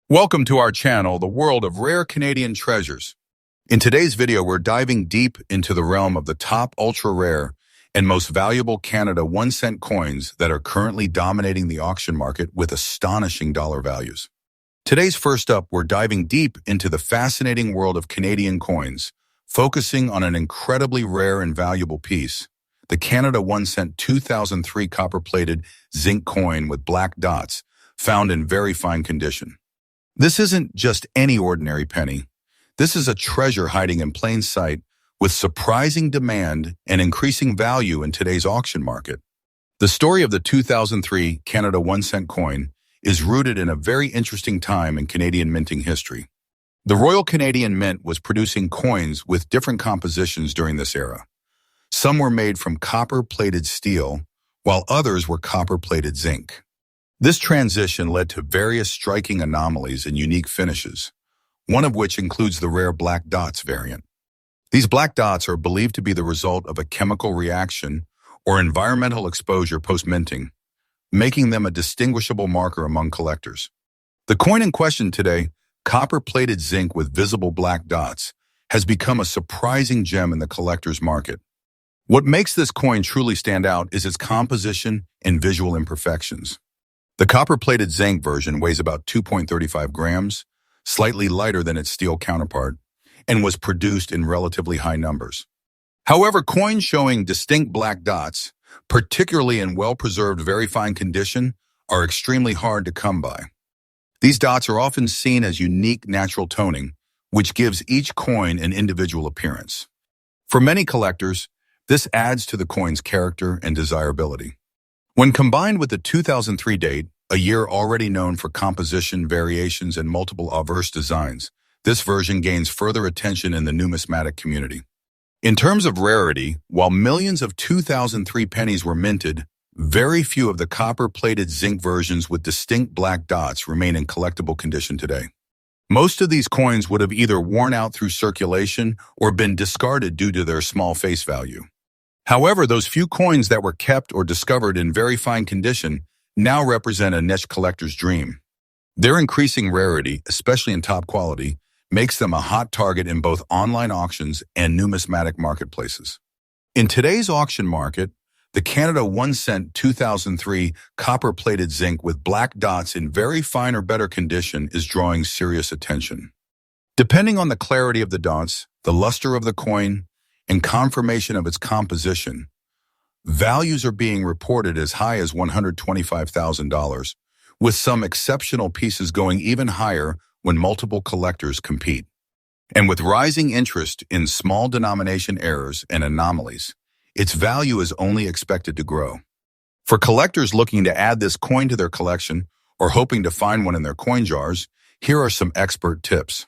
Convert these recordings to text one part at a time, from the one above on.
Welcome to our channel, The World of Rare Canadian Treasures. In today's video, we're diving deep into the realm of the top ultra-rare and most valuable Canada 1 cent coins that are currently dominating the auction market with astonishing dollar values. Today's first up, we're diving deep into the fascinating world of Canadian coins, focusing on an incredibly rare and valuable piece, the Canada 1 cent 2003 copper-plated zinc coin with black dots, found in very fine condition. This isn't just any ordinary penny. This is a treasure hiding in plain sight with surprising demand and increasing value in today's auction market. The story of the 2003 Canada 1 cent coin is rooted in a very interesting time in Canadian minting history. The Royal Canadian Mint was producing coins with different compositions during this era. Some were made from copper-plated steel, while others were copper-plated zinc. This transition led to various striking anomalies and unique finishes, one of which includes the rare black dots variant. These black dots are believed to be the result of a chemical reaction or environmental exposure post-minting, making them a distinguishable marker among collectors. The coin in question today, copper-plated zinc with visible black dots, has become a surprising gem in the collector's market. What makes this coin truly stand out is its composition and visual imperfections. The copper-plated zinc version weighs about 2.35 grams, slightly lighter than its steel counterpart, and was produced in relatively high numbers. However, coins showing distinct black dots, particularly in well-preserved, very fine condition, are extremely hard to come by. These dots are often seen as unique natural toning, which gives each coin an individual appearance. For many collectors, this adds to the coin's character and desirability. When combined with the 2003 date, a year already known for composition, variations, and multiple obverse designs, this version gains further attention in the numismatic community. In terms of rarity, while millions of 2003 pennies were minted, very few of the copper-plated zinc versions with distinct black dots remain in collectible condition today. Most of these coins would have either worn out through circulation or been discarded due to their small face value. However, those few coins that were kept or discovered in very fine condition now represent a niche collector's dream. Their increasing rarity, especially in top quality, makes them a hot target in both online auctions and numismatic marketplaces. In today's auction market, the Canada 1 cent 2003 copper-plated zinc with black dots in very fine or better condition is drawing serious attention. Depending on the clarity of the dots, the luster of the coin, and confirmation of its composition, values are being reported as high as $125,000, with some exceptional pieces going even higher when multiple collectors compete. And with rising interest in small denomination errors and anomalies, its value is only expected to grow. For collectors looking to add this coin to their collection or hoping to find one in their coin jars, here are some expert tips.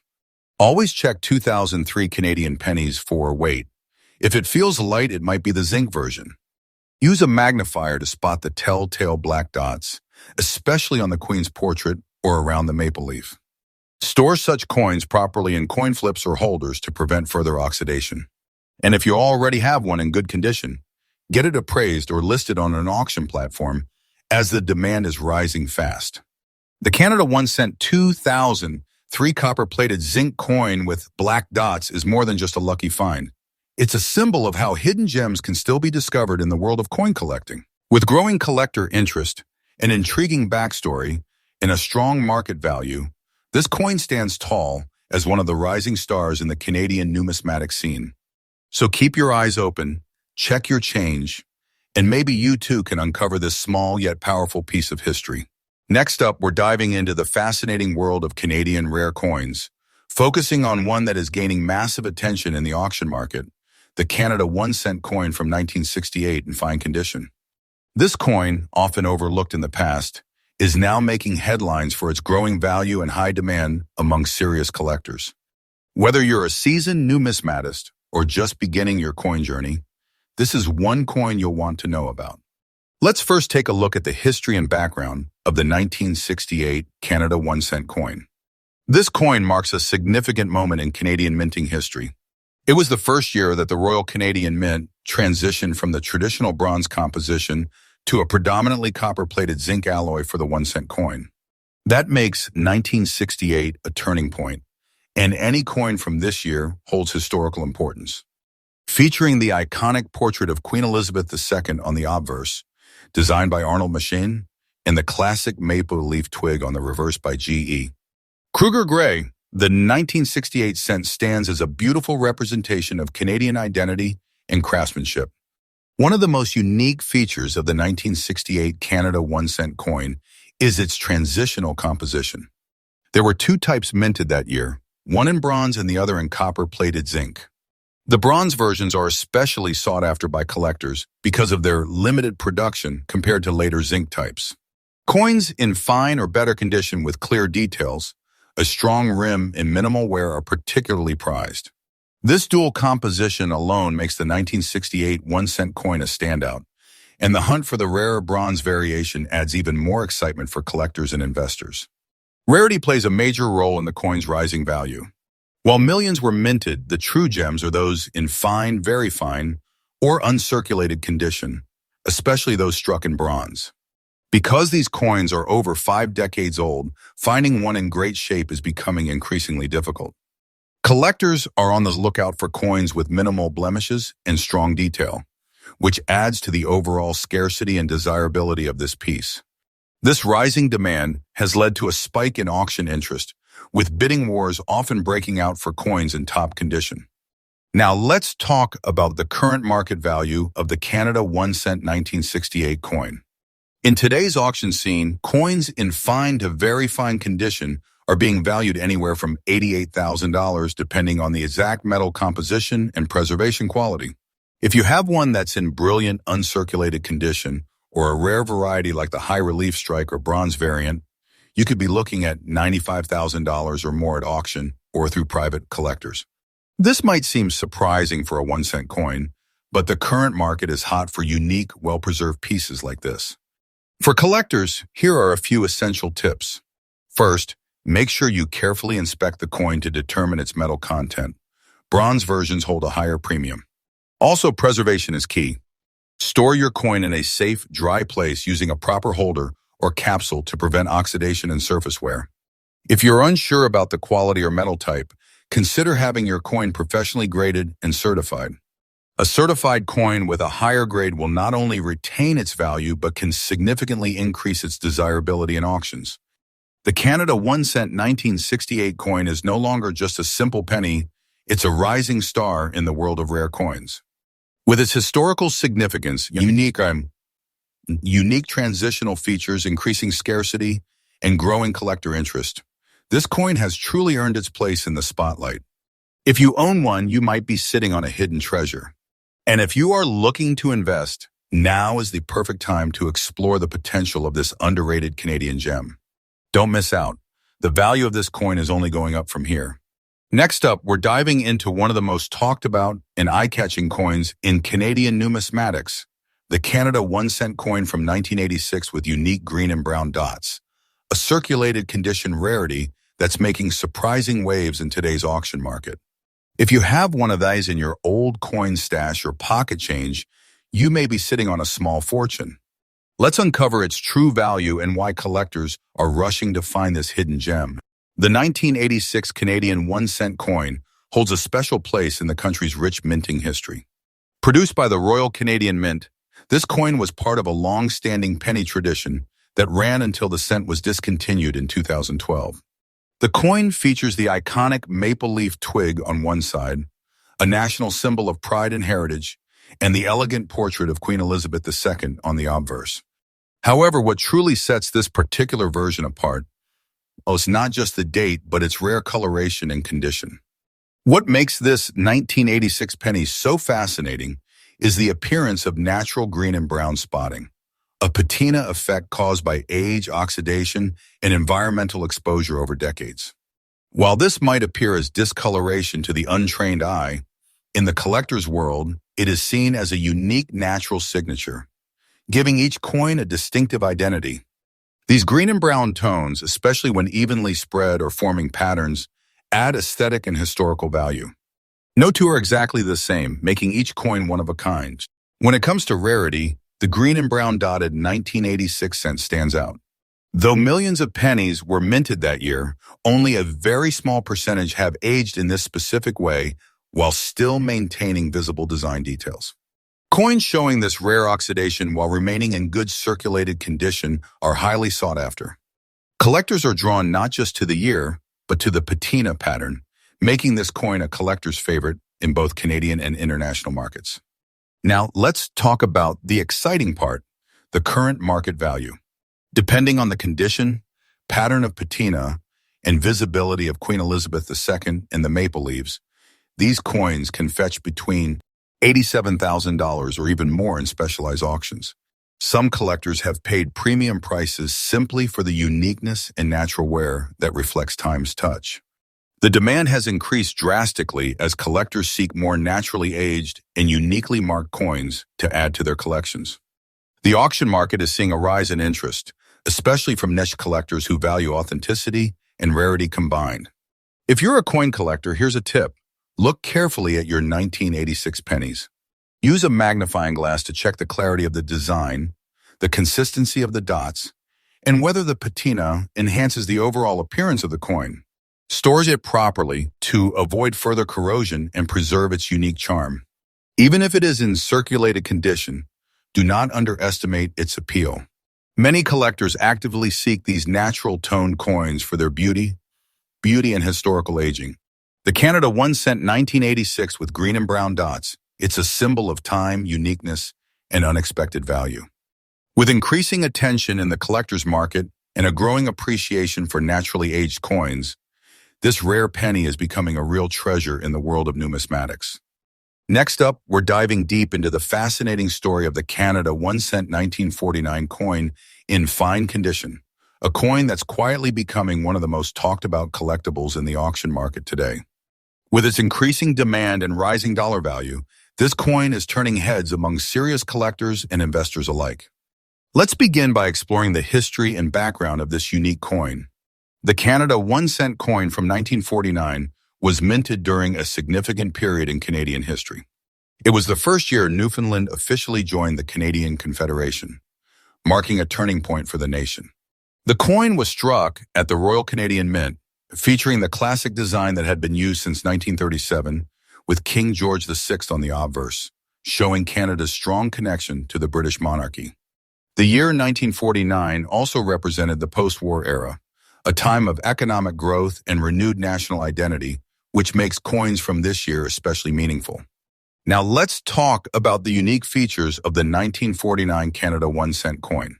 Always check 2003 Canadian pennies for weight. If it feels light, it might be the zinc version. Use a magnifier to spot the telltale black dots, especially on the Queen's portrait or around the maple leaf. Store such coins properly in coin flips or holders to prevent further oxidation. And if you already have one in good condition, get it appraised or listed on an auction platform as the demand is rising fast. The Canada 1 cent 2003 copper-plated zinc coin with black dots is more than just a lucky find. It's a symbol of how hidden gems can still be discovered in the world of coin collecting. With growing collector interest, an intriguing backstory, and a strong market value, this coin stands tall as one of the rising stars in the Canadian numismatic scene. So keep your eyes open, check your change, and maybe you too can uncover this small yet powerful piece of history. Next up, we're diving into the fascinating world of Canadian rare coins, focusing on one that is gaining massive attention in the auction market, the Canada 1 cent coin from 1968 in fine condition. This coin, often overlooked in the past, is now making headlines for its growing value and high demand among serious collectors. Whether you're a seasoned numismatist or just beginning your coin journey, this is one coin you'll want to know about. Let's first take a look at the history and background of the 1968 Canada 1 cent coin. This coin marks a significant moment in Canadian minting history. It was the first year that the Royal Canadian Mint transitioned from the traditional bronze composition to a predominantly copper-plated zinc alloy for the 1 cent coin. That makes 1968 a turning point, and any coin from this year holds historical importance. Featuring the iconic portrait of Queen Elizabeth II on the obverse, designed by Arnold Machin, and the classic maple leaf twig on the reverse by G.E. Kruger Gray, the 1968 cent stands as a beautiful representation of Canadian identity and craftsmanship. One of the most unique features of the 1968 Canada 1 cent coin is its transitional composition. There were two types minted that year, one in bronze and the other in copper-plated zinc. The bronze versions are especially sought after by collectors because of their limited production compared to later zinc types. Coins in fine or better condition with clear details, a strong rim, and minimal wear are particularly prized. This dual composition alone makes the 1968 1 cent coin a standout, and the hunt for the rarer bronze variation adds even more excitement for collectors and investors. Rarity plays a major role in the coin's rising value. While millions were minted, the true gems are those in fine, very fine, or uncirculated condition, especially those struck in bronze. Because these coins are over 5 decades old, finding one in great shape is becoming increasingly difficult. Collectors are on the lookout for coins with minimal blemishes and strong detail, which adds to the overall scarcity and desirability of this piece. This rising demand has led to a spike in auction interest, with bidding wars often breaking out for coins in top condition. Now let's talk about the current market value of the Canada 1 cent 1968 coin. In today's auction scene, coins in fine to very fine condition are being valued anywhere from $88,000 depending on the exact metal composition and preservation quality. If you have one that's in brilliant uncirculated condition, or a rare variety like the high-relief strike or bronze variant, you could be looking at $95,000 or more at auction or through private collectors. This might seem surprising for a 1 cent coin, but the current market is hot for unique, well-preserved pieces like this. For collectors, here are a few essential tips. First, make sure you carefully inspect the coin to determine its metal content. Bronze versions hold a higher premium. Also, preservation is key. Store your coin in a safe, dry place using a proper holder or capsule to prevent oxidation and surface wear. If you're unsure about the quality or metal type, consider having your coin professionally graded and certified. A certified coin with a higher grade will not only retain its value but can significantly increase its desirability in auctions. The Canada 1 cent 1968 coin is no longer just a simple penny, it's a rising star in the world of rare coins. With its historical significance, unique transitional features, increasing scarcity, and growing collector interest, this coin has truly earned its place in the spotlight. If you own one, you might be sitting on a hidden treasure. And if you are looking to invest, now is the perfect time to explore the potential of this underrated Canadian gem. Don't miss out. The value of this coin is only going up from here. Next up, we're diving into one of the most talked about and eye-catching coins in Canadian numismatics, the Canada 1 cent coin from 1986 with unique green and brown dots, a circulated condition rarity that's making surprising waves in today's auction market. If you have one of these in your old coin stash or pocket change, you may be sitting on a small fortune. Let's uncover its true value and why collectors are rushing to find this hidden gem. The 1986 Canadian 1 cent coin holds a special place in the country's rich minting history. Produced by the Royal Canadian Mint, this coin was part of a long-standing penny tradition that ran until the cent was discontinued in 2012. The coin features the iconic maple leaf twig on one side, a national symbol of pride and heritage, and the elegant portrait of Queen Elizabeth II on the obverse. However, what truly sets this particular version apart is not just the date, but its rare coloration and condition. What makes this 1986 penny so fascinating is the appearance of natural green and brown spotting, a patina effect caused by age, oxidation, and environmental exposure over decades. While this might appear as discoloration to the untrained eye, in the collector's world, it is seen as a unique natural signature, giving each coin a distinctive identity. These green and brown tones, especially when evenly spread or forming patterns, add aesthetic and historical value. No two are exactly the same, making each coin one of a kind. When it comes to rarity, the green and brown dotted 1986 cent stands out. Though millions of pennies were minted that year, only a very small percentage have aged in this specific way while still maintaining visible design details. Coins showing this rare oxidation while remaining in good circulated condition are highly sought after. Collectors are drawn not just to the year, but to the patina pattern, making this coin a collector's favorite in both Canadian and international markets. Now, let's talk about the exciting part, the current market value. Depending on the condition, pattern of patina, and visibility of Queen Elizabeth II and the maple leaves, these coins can fetch between $87,000 or even more in specialized auctions. Some collectors have paid premium prices simply for the uniqueness and natural wear that reflects time's touch. The demand has increased drastically as collectors seek more naturally aged and uniquely marked coins to add to their collections. The auction market is seeing a rise in interest, especially from niche collectors who value authenticity and rarity combined. If you're a coin collector, here's a tip. Look carefully at your 1986 pennies. Use a magnifying glass to check the clarity of the design, the consistency of the dots, and whether the patina enhances the overall appearance of the coin. Store it properly to avoid further corrosion and preserve its unique charm. Even if it is in circulated condition, do not underestimate its appeal. Many collectors actively seek these natural toned coins for their beauty and historical aging. The Canada 1 cent 1986 with green and brown dots, it's a symbol of time, uniqueness, and unexpected value. With increasing attention in the collector's market and a growing appreciation for naturally aged coins, this rare penny is becoming a real treasure in the world of numismatics. Next up, we're diving deep into the fascinating story of the Canada 1 cent 1949 coin in fine condition, a coin that's quietly becoming one of the most talked about collectibles in the auction market today. With its increasing demand and rising dollar value, this coin is turning heads among serious collectors and investors alike. Let's begin by exploring the history and background of this unique coin. The Canada 1 cent coin from 1949 was minted during a significant period in Canadian history. It was the first year Newfoundland officially joined the Canadian Confederation, marking a turning point for the nation. The coin was struck at the Royal Canadian Mint, featuring the classic design that had been used since 1937, with King George VI on the obverse, showing Canada's strong connection to the British monarchy. The year 1949 also represented the post-war era, a time of economic growth and renewed national identity, which makes coins from this year especially meaningful. Now let's talk about the unique features of the 1949 Canada 1 cent coin.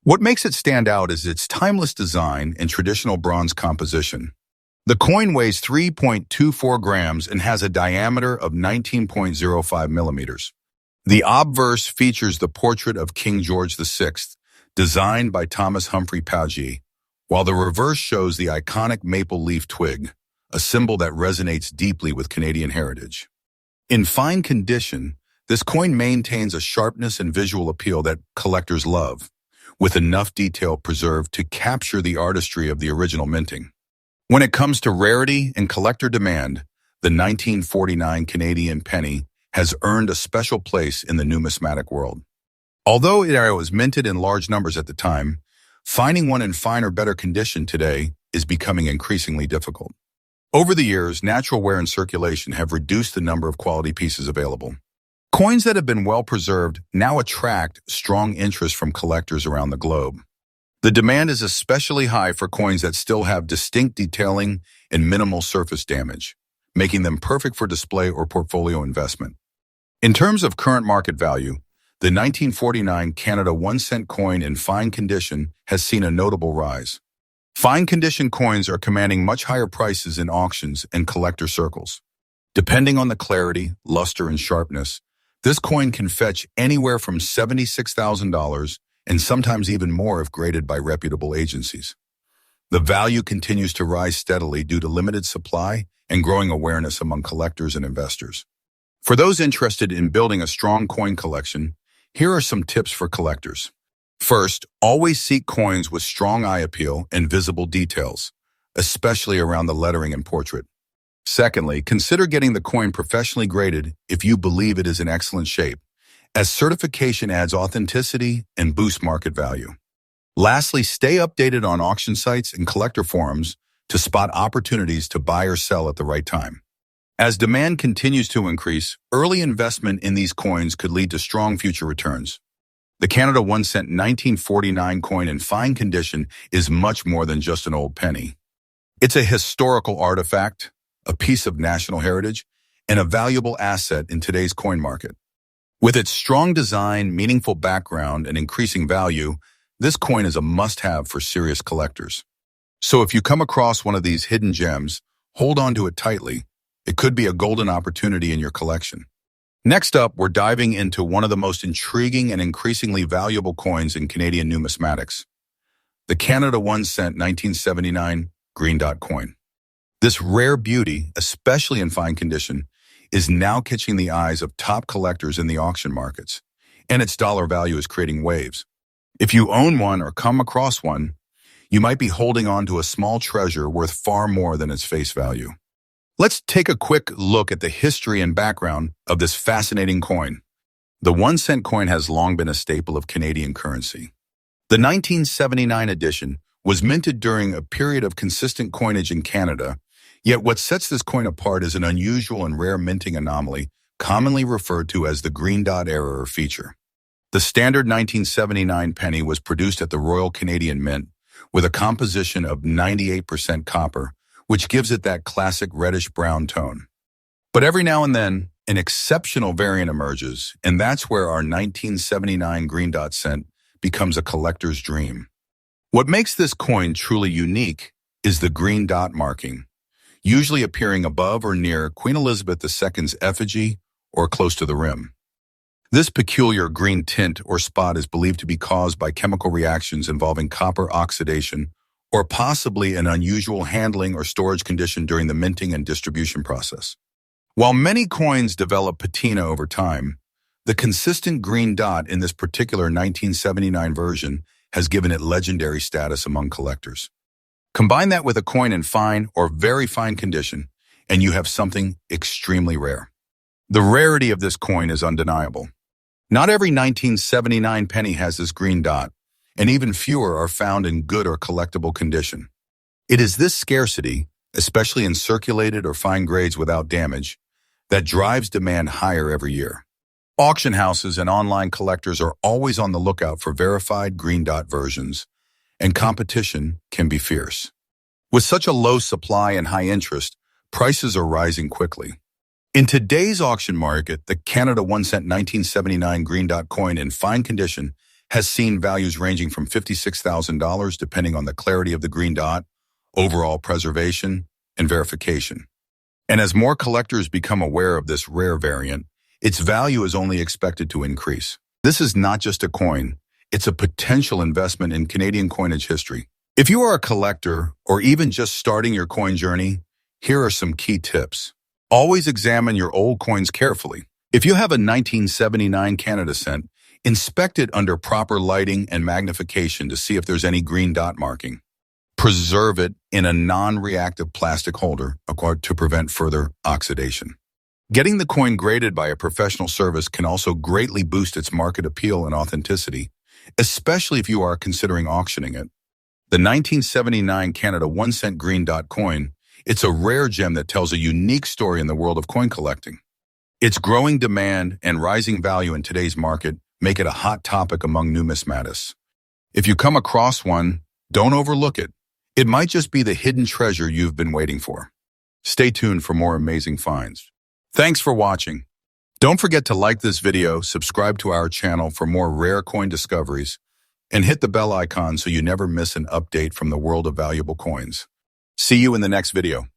What makes it stand out is its timeless design and traditional bronze composition. The coin weighs 3.24 grams and has a diameter of 19.05 millimeters. The obverse features the portrait of King George VI, designed by Thomas Humphrey Pauget, while the reverse shows the iconic maple leaf twig, a symbol that resonates deeply with Canadian heritage. In fine condition, this coin maintains a sharpness and visual appeal that collectors love, with enough detail preserved to capture the artistry of the original minting. When it comes to rarity and collector demand, the 1949 Canadian penny has earned a special place in the numismatic world. Although it was minted in large numbers at the time, finding one in fine or better condition today is becoming increasingly difficult. Over the years, natural wear and circulation have reduced the number of quality pieces available. Coins that have been well preserved now attract strong interest from collectors around the globe. The demand is especially high for coins that still have distinct detailing and minimal surface damage, making them perfect for display or portfolio investment. In terms of current market value, the 1949 Canada 1 cent coin in fine condition has seen a notable rise. Fine condition coins are commanding much higher prices in auctions and collector circles. Depending on the clarity, luster, and sharpness, this coin can fetch anywhere from $76,000 and sometimes even more if graded by reputable agencies. The value continues to rise steadily due to limited supply and growing awareness among collectors and investors. For those interested in building a strong coin collection, here are some tips for collectors. First, always seek coins with strong eye appeal and visible details, especially around the lettering and portrait. Secondly, consider getting the coin professionally graded if you believe it is in excellent shape, as certification adds authenticity and boosts market value. Lastly, stay updated on auction sites and collector forums to spot opportunities to buy or sell at the right time. As demand continues to increase, early investment in these coins could lead to strong future returns. The Canada 1 cent 1949 coin in fine condition is much more than just an old penny. It's a historical artifact, a piece of national heritage, and a valuable asset in today's coin market. With its strong design, meaningful background, and increasing value, this coin is a must-have for serious collectors. So if you come across one of these hidden gems, hold on to it tightly. It could be a golden opportunity in your collection. Next up, we're diving into one of the most intriguing and increasingly valuable coins in Canadian numismatics, the Canada 1 cent 1979 green dot coin. This rare beauty, especially in fine condition, is now catching the eyes of top collectors in the auction markets, and its dollar value is creating waves. If you own one or come across one, you might be holding on to a small treasure worth far more than its face value. Let's take a quick look at the history and background of this fascinating coin. The 1 cent coin has long been a staple of Canadian currency. The 1979 edition was minted during a period of consistent coinage in Canada, yet what sets this coin apart is an unusual and rare minting anomaly, commonly referred to as the green dot error or feature. The standard 1979 penny was produced at the Royal Canadian Mint with a composition of 98% copper, which gives it that classic reddish-brown tone. But every now and then, an exceptional variant emerges, and that's where our 1979 green dot cent becomes a collector's dream. What makes this coin truly unique is the green dot marking, usually appearing above or near Queen Elizabeth II's effigy or close to the rim. This peculiar green tint or spot is believed to be caused by chemical reactions involving copper oxidation or possibly an unusual handling or storage condition during the minting and distribution process. While many coins develop patina over time, the consistent green dot in this particular 1979 version has given it legendary status among collectors. Combine that with a coin in fine or very fine condition, and you have something extremely rare. The rarity of this coin is undeniable. Not every 1979 penny has this green dot, and even fewer are found in good or collectible condition. It is this scarcity, especially in circulated or fine grades without damage, that drives demand higher every year. Auction houses and online collectors are always on the lookout for verified green dot versions, and competition can be fierce. With such a low supply and high interest, prices are rising quickly. In today's auction market, the Canada 1 cent 1979 green dot coin in fine condition has seen values ranging from $56,000 depending on the clarity of the green dot, overall preservation, and verification. And as more collectors become aware of this rare variant, its value is only expected to increase. This is not just a coin, it's a potential investment in Canadian coinage history. If you are a collector or even just starting your coin journey, here are some key tips. Always examine your old coins carefully. If you have a 1979 Canada cent, inspect it under proper lighting and magnification to see if there's any green dot marking. Preserve it in a non-reactive plastic holder to prevent further oxidation. Getting the coin graded by a professional service can also greatly boost its market appeal and authenticity, especially if you are considering auctioning it. The 1979 Canada 1 cent green dot coin, it's a rare gem that tells a unique story in the world of coin collecting. Its growing demand and rising value in today's market make it a hot topic among numismatists. If you come across one, don't overlook it. It might just be the hidden treasure you've been waiting for. Stay tuned for more amazing finds. Thanks for watching. Don't forget to like this video, subscribe to our channel for more rare coin discoveries, and hit the bell icon so you never miss an update from the world of valuable coins. See you in the next video.